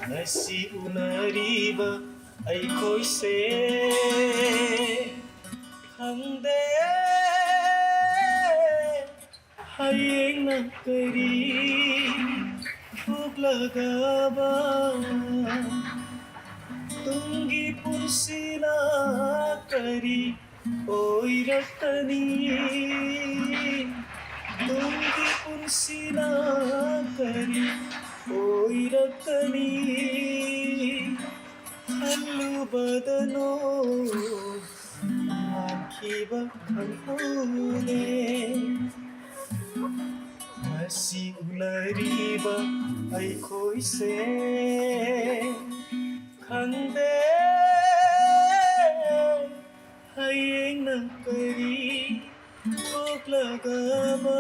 Ngasi unariba ꯑꯩꯈꯣꯏꯁꯦ ꯈꯪꯗꯦ ꯍꯌꯦꯡꯅ ꯀꯔꯤ ꯊꯣꯛꯂꯒꯕ ꯇꯨꯡꯒꯤ ꯄꯨꯟꯁꯤꯅ ꯀꯔꯤ ꯑꯣꯏꯔꯛꯀꯅꯤ ꯇꯨꯡꯒꯤ ꯄꯨꯟꯁꯤꯅ ꯀꯔꯤ ꯑꯣꯏꯔꯛꯀꯅꯤ ꯈꯜꯂꯨꯕꯗꯅꯣ ꯃꯥꯟꯈꯤꯕ ꯈꯪꯍꯧꯗꯦ ꯉꯁꯤ ꯎꯅꯔꯤꯕ ꯑꯩꯈꯣꯏꯁꯦ ꯈꯪꯗꯦ ꯍꯌꯦꯡꯅ ꯀꯔꯤ ꯊꯣꯛꯂꯒꯕ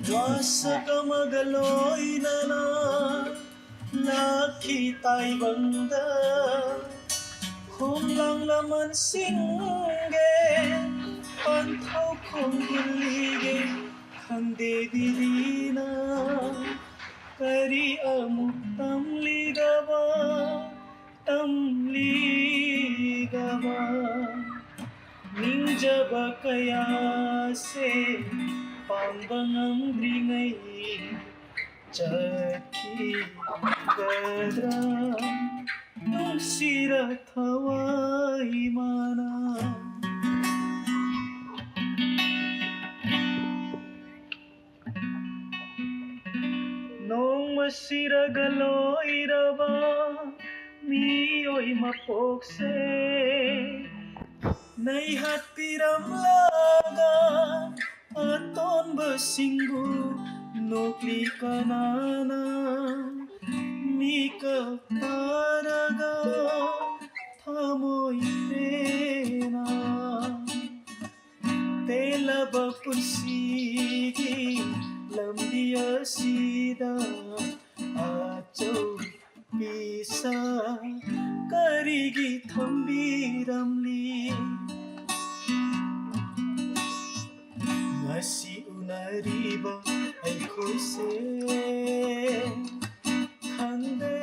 ಶ್ವಾಸಕ ಮಗಲೋಯ್ನನ ಲಾಖಿ ತಾಯ್ಬಂದ ꯈꯣꯡꯂꯥꯡ ꯂꯃꯟꯁꯤꯡꯒꯦ ꯄꯟꯊꯧ ꯈꯣꯡꯒꯨꯜꯂꯤꯒꯦ ꯈꯪꯗꯦ ꯕꯤꯔꯤꯅ ꯀꯔꯤ ꯑꯃꯨꯛ ꯇꯝꯂꯤꯒꯕ ꯅꯤꯡꯖꯕ ꯀꯌꯥꯁꯦ ꯄꯥꯡꯕ ꯉꯝꯗ꯭ꯔꯤꯉꯩ ꯆꯠꯈꯤꯒꯗ꯭ꯔꯥ ꯅꯨꯡꯁꯤꯔ ꯊꯋꯥꯏ ꯃꯥꯅ ꯅꯣꯡꯃ ꯁꯤꯔꯒ ꯂꯣꯏꯔꯕ ꯃꯤꯑꯣꯏ ꯃꯄꯣꯛꯁꯦ ꯅꯩꯍꯠꯄꯤꯔꯝꯂꯒ ꯑꯇꯣꯟꯕꯁꯤꯡꯕꯨ ꯅꯣꯛꯂꯤ ꯀꯅꯥꯅ ꯃꯤꯀꯞ ꯇꯥꯔꯒ ꯊꯃꯣꯏ ꯄꯦꯟꯅ ꯇꯦꯜꯂꯕ ꯄꯨꯟꯁꯤꯒꯤ ꯂꯝꯕꯤ ꯑꯁꯤꯗ ꯑꯆꯧꯄꯤꯁ ꯀꯔꯤꯒꯤ ꯊꯝꯕꯤꯔꯝꯂꯤ ꯉꯁꯤ ꯎꯅꯔꯤꯕ ꯑꯩꯈꯣꯏꯁꯦ ꯈꯪꯗꯦ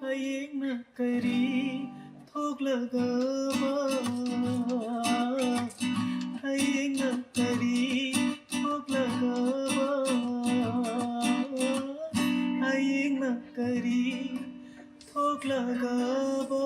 ꯍꯌꯦꯡꯅ ꯀꯔꯤ ꯊꯣꯛꯂꯒꯕ ꯍꯌꯦꯡꯅ ꯀꯔꯤ ꯊꯣꯛꯂꯒꯕ ꯍꯌꯦꯡꯅ ꯀꯔꯤ ꯊꯣꯛꯂꯒꯕ